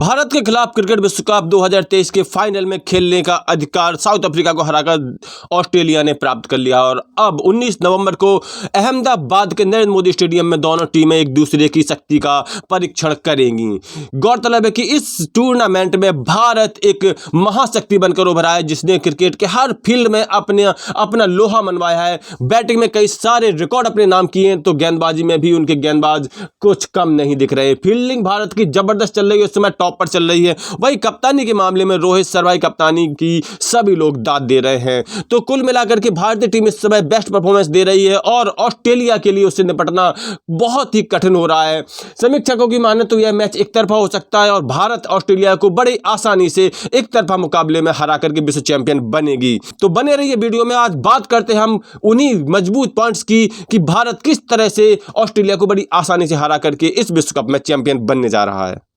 भारत के खिलाफ क्रिकेट विश्व कप 2023 के फाइनल में खेलने का अधिकार साउथ अफ्रीका को हराकर ऑस्ट्रेलिया ने प्राप्त कर लिया और अब 19 नवंबर को अहमदाबाद के नरेंद्र मोदी स्टेडियम में दोनों टीमें एक दूसरे की शक्ति का परीक्षण करेंगी। गौरतलब है कि इस टूर्नामेंट में भारत एक महाशक्ति बनकर उभरा है, जिसने क्रिकेट के हर फील्ड में अपना लोहा मनवाया है। बैटिंग में कई सारे रिकॉर्ड अपने नाम किए हैं, तो गेंदबाजी में भी उनके गेंदबाज कुछ कम नहीं दिख रहे। फील्डिंग भारत की जबरदस्त चल रही है, उस समय टॉप पर चल रही है। वही कप्तानी के मामले में रोहित शर्मा की कप्तानी की सभी लोग दाद दे रहे हैं। तो कुल मिलाकर के भारतीय टीम इस समय बेस्ट परफॉर्मेंस दे रही है और ऑस्ट्रेलिया के लिए उससे निपटना बहुत ही कठिन हो रहा है। समीक्षकों की माने तो यह मैच एक तरफा हो सकता है और भारत ऑस्ट्रेलिया को बड़ी आसानी से एक तरफा मुकाबले में हरा करके विश्व चैंपियन बनेगी। तो बने रहिए वीडियो में। आज बात करते हैं हम उन्हीं मजबूत पॉइंट्स की कि भारत किस तरह से ऑस्ट्रेलिया को बड़ी आसानी से हरा करके इस विश्व कप में चैंपियन बनने जा रहा है।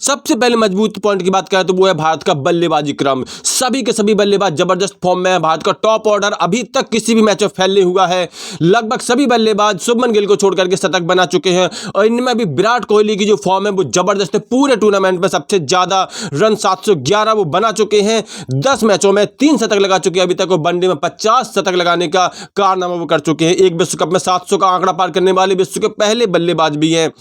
सबसे पहले मजबूत पॉइंट की बात करें तो वो है भारत का बल्लेबाजी क्रम। सभी के सभी बल्लेबाज जबरदस्त फॉर्म में है। भारत का टॉप ऑर्डर अभी तक किसी भी मैच में फेल नहीं हुआ है। लगभग सभी बल्लेबाज शुभमन गिल को छोड़ करके शतक बना चुके हैं और इनमें भी विराट कोहली की जो फॉर्म है वो जबरदस्त है। पूरे टूर्नामेंट में सबसे ज्यादा रन 711 वो बना चुके हैं। 10 मैचों में 3 शतक लगा चुके हैं अभी तक और वनडे में 50 शतक लगाने का कारनामा वो कर चुके हैं। एक विश्व कप में 700 का आंकड़ा पार करने वाले विश्व के पहले बल्लेबाज भी हैं।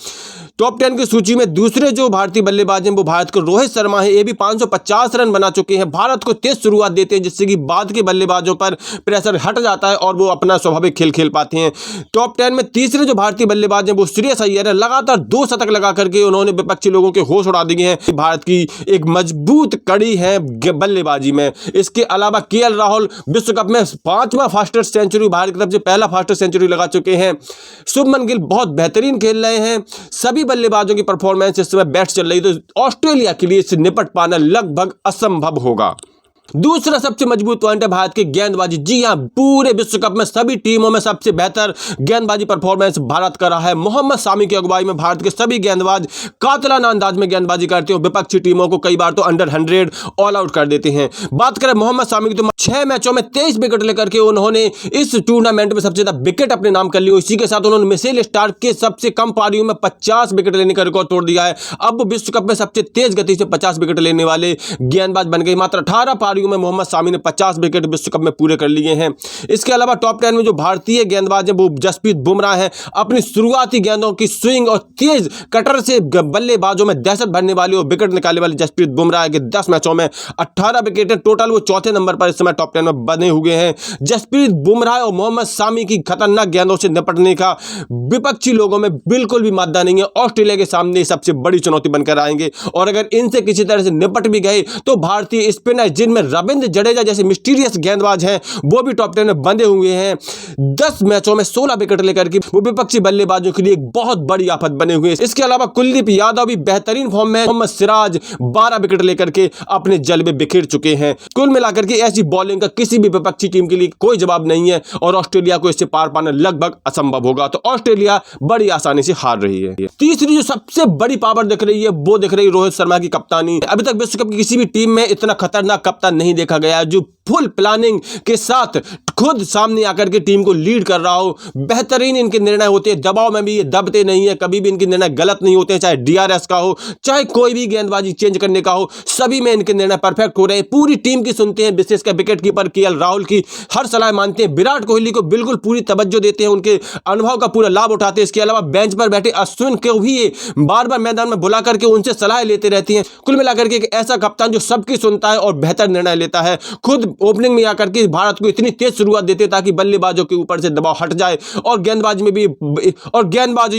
टॉप 10 की सूची में दूसरे जो भारतीय बल्लेबाज हैं वो भारत के रोहित शर्मा है। ये भी 550 रन बना चुके हैं। भारत को तेज शुरुआत देते हैं, जिससे कि बाद के बल्लेबाजों पर प्रेशर हट जाता है और वो अपना स्वाभाविक खेल खेल पाते हैं। टॉप 10 में तीसरे जो भारतीय बल्लेबाज हैं वो श्रेयस अय्यर है। लगातार 2 शतक लगा करके उन्होंने विपक्षी लोगों के होश उड़ा दिए हैं। भारत की एक मजबूत कड़ी है बल्लेबाजी में। इसके अलावा केएल राहुल विश्व कप में 5वां फास्टेस्ट सेंचुरी, भारत की तरफ से पहला फास्टेस्ट सेंचुरी लगा चुके हैं। शुभमन गिल बहुत बेहतरीन खेल रहे हैं। सभी बल्लेबाजों की परफॉर्मेंस इस समय बेस्ट चल रही है, तो ऑस्ट्रेलिया के लिए इससे निपट पाना लगभग असंभव होगा। दूसरा सबसे मजबूत पॉइंट है भारत की गेंदबाजी। जी हां, पूरे विश्व कप में सभी टीमों में सबसे बेहतर गेंदबाजी परफॉर्मेंस भारत का रहा है। मोहम्मद शामी की अगुवाई में भारत के सभी गेंदबाज कातलाना अंदाज में गेंदबाजी करते हैं। विपक्षी टीमों को कई बार तो अंडर 100 ऑल आउट कर देते हैं। बात करें मोहम्मद शामी की तो 6 मैचों में 23 विकेट लेकर के उन्होंने इस टूर्नामेंट में सबसे ज्यादा विकेट अपने नाम कर लिए। इसी के साथ उन्होंने मिशेल स्टार्क के सबसे कम पारियों में 50 विकेट लेने का रिकॉर्ड तोड़ दिया है। अब विश्व कप में सबसे तेज गति से 50 विकेट लेने वाले गेंदबाज बन गए। मात्र 18 पारियों में मोहम्मद शामी ने 50 विकेट विश्व कप में पूरे कर लिए हैं। इसके अलावा टॉप 10 में जो भारतीय गेंदबाज हैं वो जसप्रीत बुमराह है। अपनी शुरुआती गेंदों की स्विंग और तेज कटर से बल्लेबाजों में दहशत भरने वाली और विकेट निकालने वाले जसप्रीत बुमराह के 10 मैचों में 18 विकेट है। टोटल वो चौथे नंबर पर इस समय टॉप 10 में बने हुए हैं। जसप्रीत बुमराह और मोहम्मद शामी की खतरनाक गेंदों से निपटने का विपक्षी लोगों में बिल्कुल भी मादा नहीं है। ऑस्ट्रेलिया के सामने सबसे बड़ी चुनौती बनकर आएंगे और अगर इनसे किसी तरह से निपट भी गए तो भारतीय स्पिनर जिनमें रविंद्र जडेजा जैसे मिस्टीरियस गेंदबाज हैं वो भी टॉप 10 में बंधे हुए हैं। 10 मैचों में 16 विकेट लेकर के वो विपक्षी बल्लेबाजों के लिए एक बहुत बड़ी आफत बने हुए हैं। इसके अलावा कुलदीप यादव भी बेहतरीन फॉर्म में। मोहम्मद सिराज 12 विकेट लेकर के अपने जलवे बिखेर चुके हैं। कुल मिलाकर के ऐसी बॉलिंग का किसी भी विपक्षी टीम के लिए कोई जवाब नहीं है और ऑस्ट्रेलिया को इससे पार पाना लगभग असंभव होगा। तो ऑस्ट्रेलिया बड़ी आसानी से हार रही है। तीसरी जो सबसे बड़ी पावर दिख रही है वो दिख रही है रोहित शर्मा की कप्तानी। अभी तक विश्व कप की किसी भी टीम में इतना खतरनाक कप्तान नहीं देखा गया जो फुल प्लानिंग के साथ खुद सामने आकर के टीम को लीड कर रहा हो। बेहतरीन इनके निर्णय होते हैं, दबाव में भी ये दबते नहीं है, कभी भी इनके निर्णय गलत नहीं होते हैं। चाहे डीआरएस का हो, चाहे कोई भी गेंदबाजी चेंज करने का हो, सभी में इनके निर्णय परफेक्ट हो रहे हैं। पूरी टीम की सुनते हैं, विशेषकर विकेट कीपर केएल राहुल की हर सलाह मानते हैं। विराट कोहली को बिल्कुल पूरी तवज्जो देते हैं, उनके अनुभव का पूरा लाभ उठाते हैं। इसके अलावा बेंच पर बैठे अश्विन को भी ये बार बार मैदान में बुला करके उनसे सलाह लेते रहती हैं। कुल मिलाकर के एक ऐसा कप्तान जो सबकी सुनता है और बेहतर निर्णय लेता है। खुद ओपनिंग में आकर के भारत को इतनी तेज शुरुआत देते ताकि बल्लेबाजों के ऊपर से दबाव हट जाए और गेंदबाजी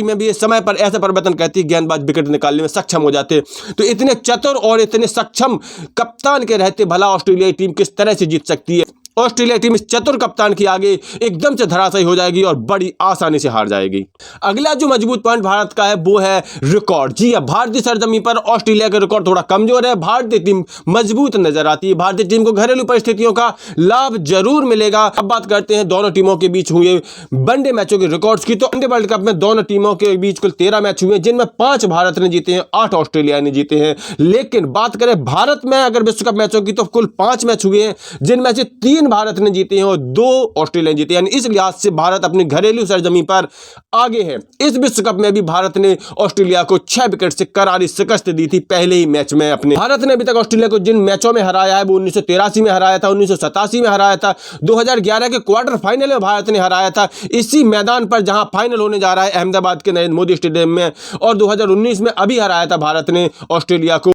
में भी समय पर ऐसा परिवर्तन करती है गेंदबाज विकेट निकालने में सक्षम हो जाते। तो इतने चतुर और इतने सक्षम कप्तान के रहते भला ऑस्ट्रेलियाई टीम किस तरह से जीत सकती है। ऑस्ट्रेलिया टीम इस चतुर कप्तान के आगे एकदम से धराशायी हो जाएगी और बड़ी आसानी से हार जाएगी। अगला जो मजबूत पॉइंट भारत का है वो है रिकॉर्ड। जी हां, भारतीय सरजमीन पर ऑस्ट्रेलिया का रिकॉर्ड थोड़ा कमजोर है। भारतीय टीम मजबूत नजर आती है। भारतीय टीम को घरेलू परिस्थितियों का लाभ जरूर मिलेगा। अब बात करते हैं दोनों टीमों के बीच हुए वनडे मैचों के रिकॉर्ड्स की। तो वनडे वर्ल्ड कप में दोनों टीमों के बीच कुल 13 मैच हुए, जिनमें 5 भारत ने जीते हैं, 8 ऑस्ट्रेलिया ने जीते हैं। लेकिन बात करें भारत में अगर विश्व कप मैचों की तो कुल 5 मैच हुए हैं, जिनमें से 3 3 भारत ने जीते हैं और 2 ऑस्ट्रेलिया ने जीते हैं। यानी इस लिहाज से भारत अपनी घरेलू सरजमी पर आगे है। इस विश्व कप में भी भारत ने ऑस्ट्रेलिया को 6 विकेट से करारी शिकस्त दी थी पहले ही मैच में अपने। भारत ने अभी तक ऑस्ट्रेलिया को जिन मैचों में हराया है वो 1983 में हराया था, 1987 में हराया था, 2011 के क्वार्टर फाइनल में भारत ने हराया था इसी मैदान पर जहां फाइनल होने जा रहा है अहमदाबाद के नरेंद्र मोदी स्टेडियम में, और 2019 में अभी हराया था भारत ने ऑस्ट्रेलिया को।